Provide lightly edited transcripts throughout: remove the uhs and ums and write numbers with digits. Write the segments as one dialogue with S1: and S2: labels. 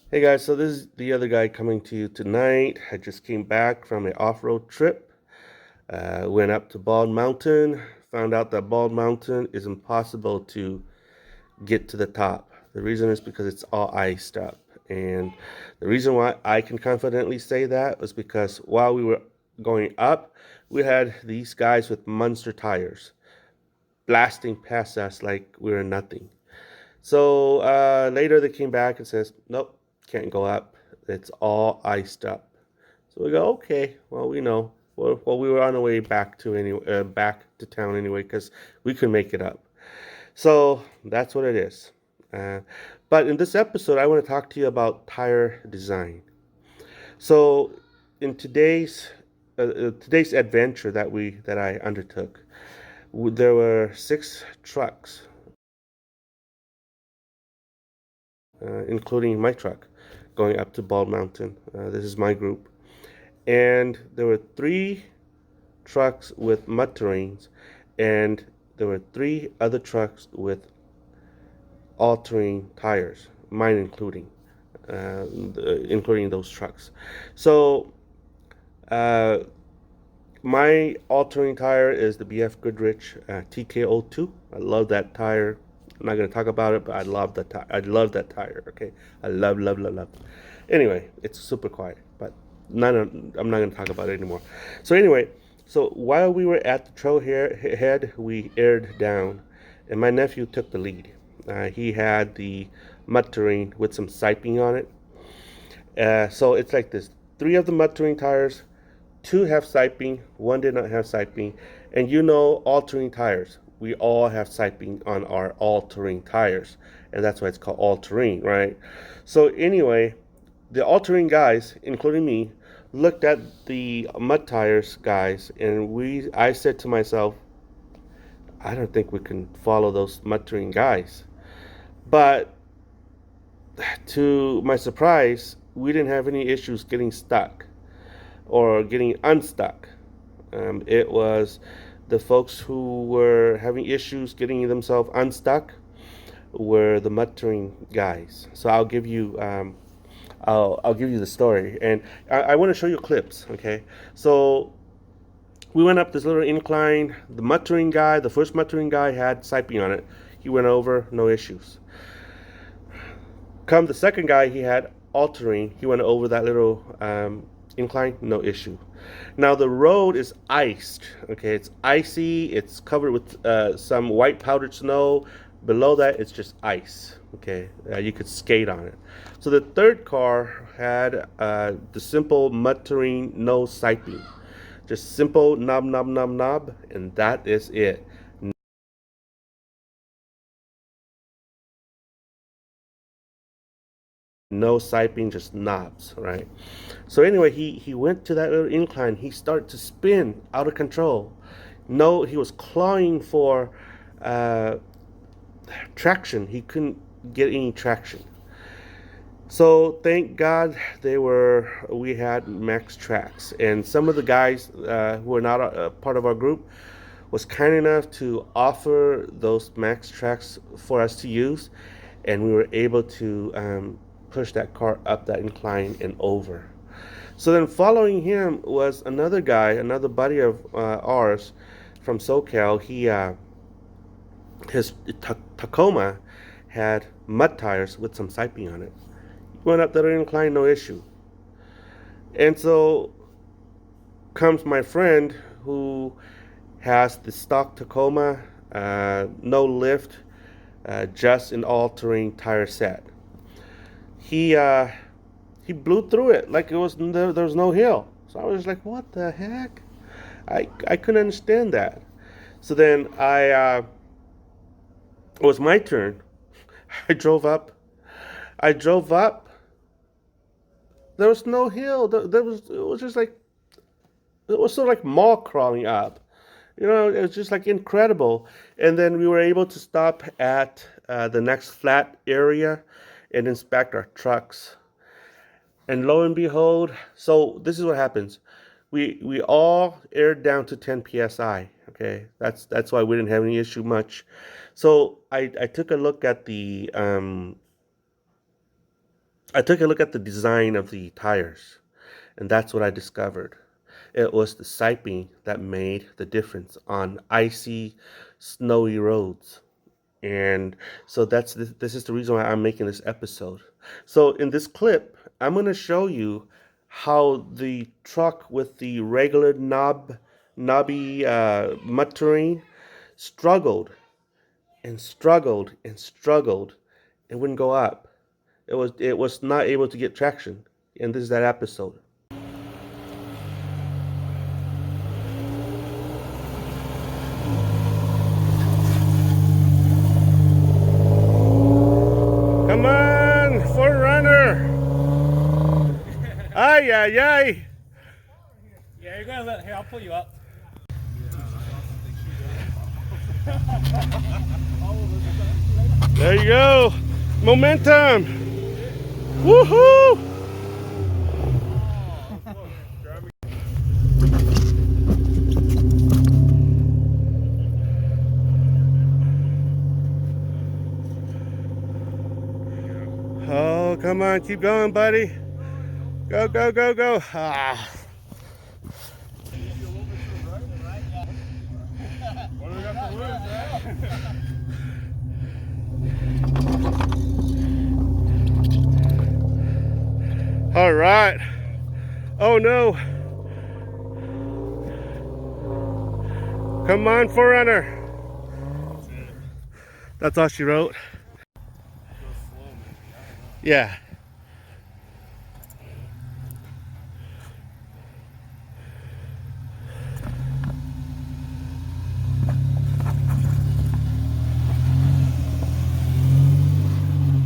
S1: Hey guys, so this is the other guy coming to you tonight. I just came back from an off-road trip. Went up to Bald Mountain, found out that Bald Mountain is impossible to get to the top. The reason is because it's all iced up. And the reason why I can confidently say that was because while we were going up, we had these guys with monster tires blasting past us like we were nothing. So later they came back and says, nope, can't go up. It's all iced up. So we go, okay, well we know. Well, we were on the way back to town anyway because we could make it up. So that's what it is. Uh, but in this episode, I want to talk to you about tire design. So in today's adventure that I undertook, there were 6 trucks, including my truck, going up to Bald Mountain. This is my group. And there were 3 trucks with mud terrains, and there were 3 other trucks with all-terrain tires, mine including those trucks. So uh, my all-terrain tire is the BF Goodrich TKO2. I love that tire. I'm not gonna talk about it, but I love that tire. I love that tire. Okay, I love, love, love, love. Anyway, it's super quiet, but I'm not gonna talk about it anymore. So anyway, so while we were at the trailhead, we aired down, and my nephew took the lead. He had the mud terrain with some siping on it. So it's like this: 3 of the mud terrain tires, 2 have siping, 1 did not have siping. And all-terrain tires. We all have siping on our all-terrain tires. And that's why it's called all-terrain, right? So anyway, the all-terrain guys, including me, looked at the mud tires guys, and I said to myself, I don't think we can follow those mud terrain guys. But to my surprise, we didn't have any issues getting stuck or getting unstuck. It was the folks who were having issues getting themselves unstuck were the muttering guys. So I'll give you the story, and I want to show you clips. Okay, so we went up this little incline. The first muttering guy, had siping on it. He went over, no issues. Come the second guy, he had all terrain. He went over that little incline, no issue. Now the road is iced. Okay, it's icy. It's covered with some white powdered snow. Below that, it's just ice. Okay, you could skate on it. So the third car had the simple mud terrain, no siping, just simple knob, knob, knob, knob, and that is it. No siping, just knobs, right? So anyway, he went to that little incline. He started to spin out of control. No, he was clawing for uh, traction. He couldn't get any traction. So thank God we had max tracks, and some of the guys who were not a part of our group was kind enough to offer those max tracks for us to use, and we were able to push that car up that incline and over. So then following him was another guy, another buddy of ours from SoCal. His Tacoma had mud tires with some siping on it. He went up that incline, no issue. And so comes my friend who has the stock Tacoma, no lift, just an all-terrain tire set. He uh, he blew through it like there was no hill. So I was like, what the heck? I couldn't understand that. So then it was my turn. I drove up. I drove up. There was no hill. It was just like it was sort of like mall crawling up. It was just like incredible. And then we were able to stop at the next flat area and inspect our trucks. And lo and behold, so this is what happens. We all aired down to 10 psi. Okay, that's why we didn't have any issue much. So I took a look at the I took a look at the design of the tires, and that's what I discovered. It was the siping that made the difference on icy, snowy roads. And so this is the reason why I'm making this episode. So in this clip, I'm going to show you how the truck with the regular knobby mud terrain struggled and struggled and struggled. It wouldn't go up. It was not able to get traction. And this is that episode. Come on, Forerunner! Ay, ay, ay!
S2: Yeah, you're gonna let. Here, I'll pull you up.
S1: There you go. Momentum. Woohoo! Oh, come on. Keep going, buddy. Go, go, go, go. Ah. All right. Oh, no. Come on, Forerunner. That's all she wrote. Yeah.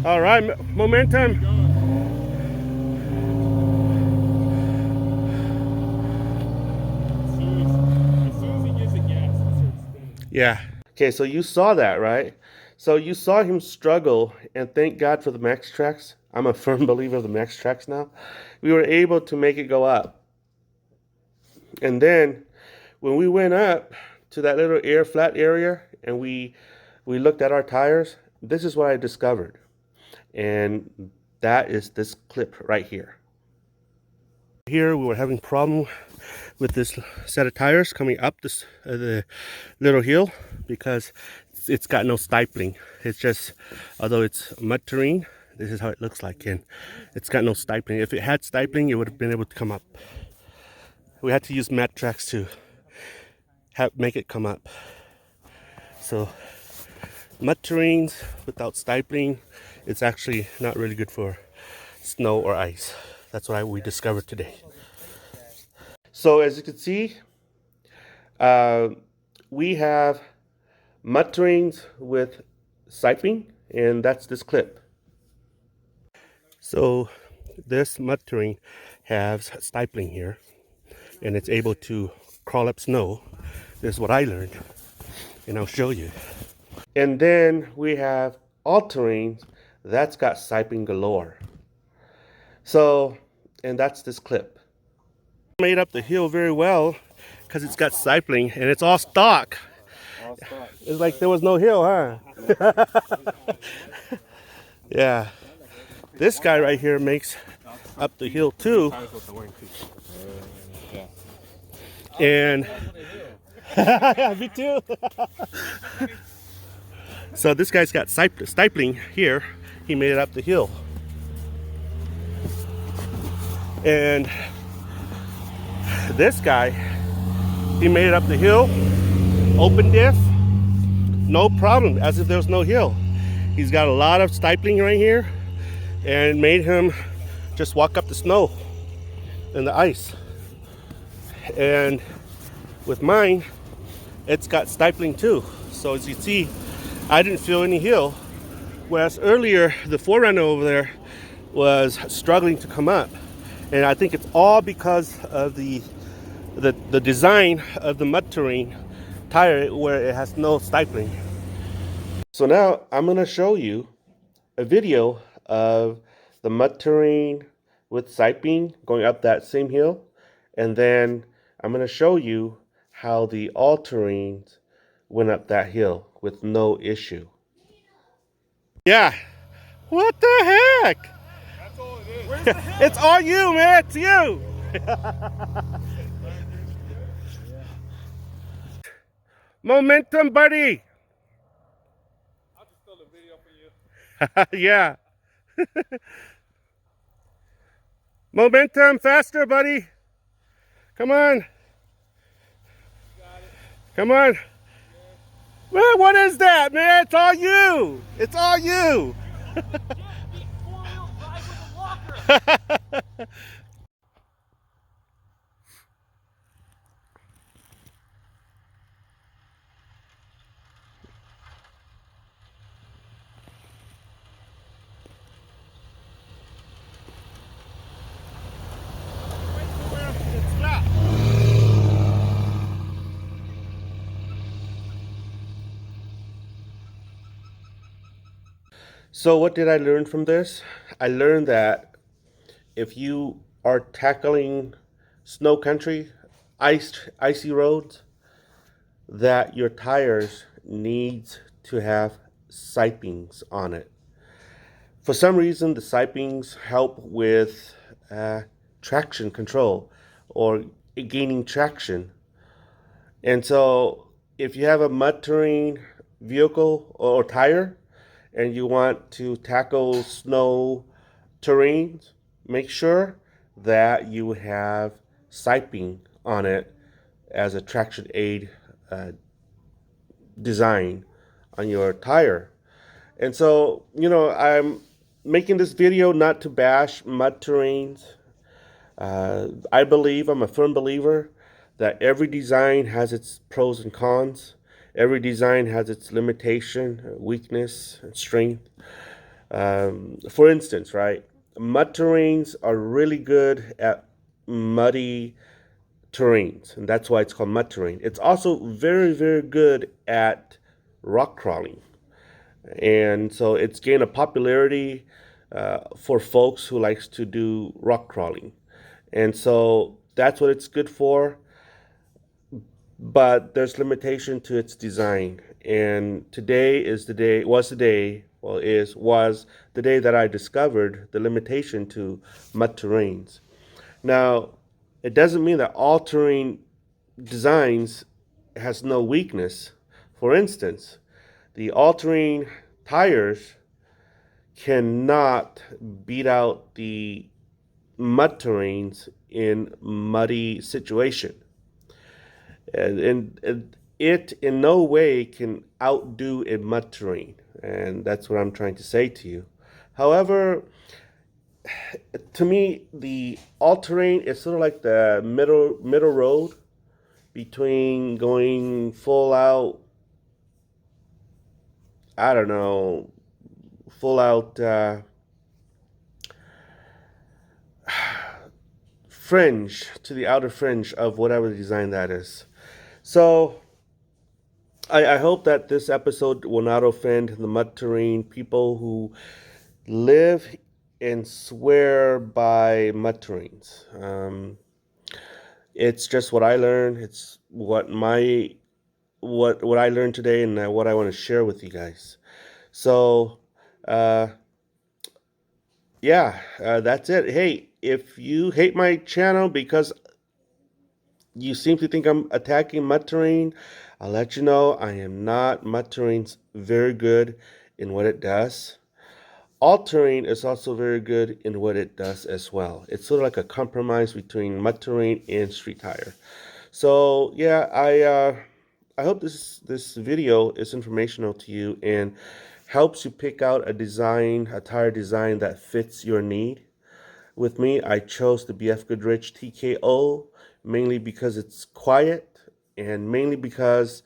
S1: All right, momentum.
S2: As soon as he gives it gas, it starts spinning.
S1: Yeah. Okay, so you saw that, right? So you saw him struggle, and thank God for the Max Tracks. I'm a firm believer of the Max Tracks now. We were able to make it go up. And then when we went up to that little air flat area and we looked at our tires, this is what I discovered. And that is this clip right here. Here we were having problem with this set of tires coming up this the little hill because it's got no stipling. It's just, although it's mud terrain, this is how it looks like, and it's got no stipling. If it had stipling, it would have been able to come up. We had to use mat tracks to make it come up. So mud terrains without stipling, it's actually not really good for snow or ice. That's what we discovered today. So as you can see, we have mud terrains with siping, and that's this clip. So this mud terrain has stipling here, and it's able to crawl up snow. This is what I learned, and I'll show you. And then we have all terrains that's got siping galore. So, and that's this clip. Made up the hill very well because it's got sipling and it's all stock. It's like there was no hill, huh? Yeah. This guy right here makes up the hill too. And me too. So this guy's got stipling here. He made it up the hill. And this guy, he made it up the hill, open diff, no problem, as if there was no hill. He's got a lot of stipling right here, and it made him just walk up the snow and the ice. And with mine, it's got stipling too. So as you see, I didn't feel any hill, whereas earlier the Forerunner over there was struggling to come up. And I think it's all because of the design of the mud terrain tire, where it has no stipling. So now I'm going to show you a video of the mud terrain with siping going up that same hill, and then I'm going to show you how the all-terrains went up that hill with no issue. Yeah. What the heck?
S2: That's all it Where's the hill?
S1: It's all you, man. It's you. Momentum, buddy.
S2: I'll just throw the video for you.
S1: Yeah. Momentum, faster, buddy. Come on.
S2: Got it.
S1: Come on. Man, what is that, man? It's all you. It's all you.
S2: Four-wheel drive with a walker.
S1: It's flat. So what did I learn from this? I learned that if you are tackling snow country, icy roads, that your tires needs to have sipings on it. For some reason, the sipings help with traction control or gaining traction. And so, if you have a mud terrain vehicle or tire and you want to tackle snow terrains, make sure that you have siping on it as a traction aid design on your tire. And so, I'm making this video not to bash mud terrains. I'm a firm believer that every design has its pros and cons. Every design has its limitation, weakness, and strength. For instance, right, mud terrains are really good at muddy terrains, and that's why it's called mud terrain. It's also very, very good at rock crawling. And so it's gained a popularity for folks who likes to do rock crawling. And so that's what it's good for, but there's limitation to its design. And today is the day, was the day, well, was the day that I discovered the limitation to mud terrains. Now, it doesn't mean that all terrain designs has no weakness. For instance, the all-terrain tires cannot beat out the mud terrains in muddy situation. And it in no way can outdo a mud terrain. And that's what I'm trying to say to you. However, to me, the all-terrain is sort of like the middle road between going full out, I don't know, full out fringe to the outer fringe of whatever design that is. So I hope that this episode will not offend the mud terrain people who live and swear by mud terrains. It's just what I learned. It's what I learned today, and what I want to share with you guys. So, uh, yeah, that's it. Hey, if you hate my channel because you seem to think I'm attacking mud terrain, I'll let you know I am not. Mud terrain's very good in what it does. All terrain is also very good in what it does as well. It's sort of like a compromise between mud terrain and street tire. So yeah, I hope this video is informational to you and helps you pick out a tire design that fits your need. With me, I chose the BF Goodrich TKO mainly because it's quiet and mainly because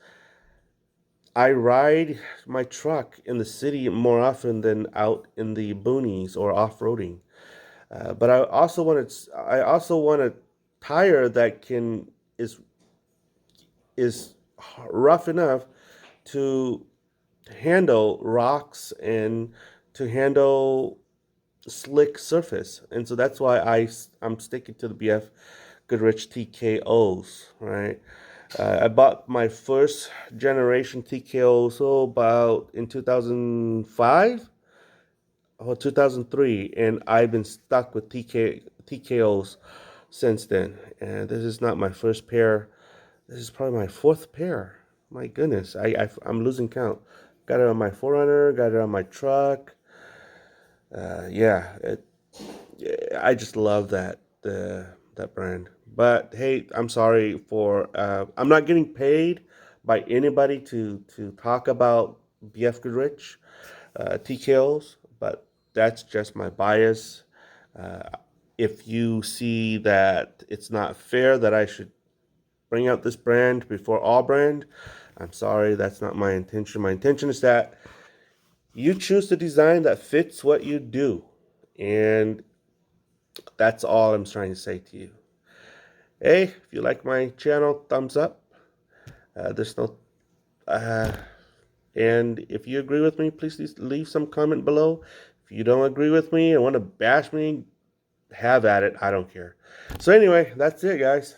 S1: I ride my truck in the city more often than out in the boonies or off-roading. But I also want a tire that is rough enough to handle rocks and to handle slick surface. And so that's why I'm sticking to the BF Goodrich TKOs, right? I bought my first generation TKO so about in 2005. Oh, 2003, and I've been stuck with TKOs since then. And this is not my first pair. This is probably my fourth pair. My goodness, I'm losing count. Got it on my Forerunner, got it on my truck. Yeah, I just love that brand. But hey, I'm sorry for I'm not getting paid by anybody to talk about BF Goodrich TKOs, but that's just my bias. Uh, if you see that it's not fair that I should bring out this brand before all brand, I'm sorry, that's not my intention. My intention is that you choose the design that fits what you do. And that's all I'm trying to say to you. Hey, if you like my channel, thumbs up. There's no. Uh, and if you agree with me, please leave some comment below. If you don't agree with me and want to bash me, have at it. I don't care. So, anyway, that's it, guys.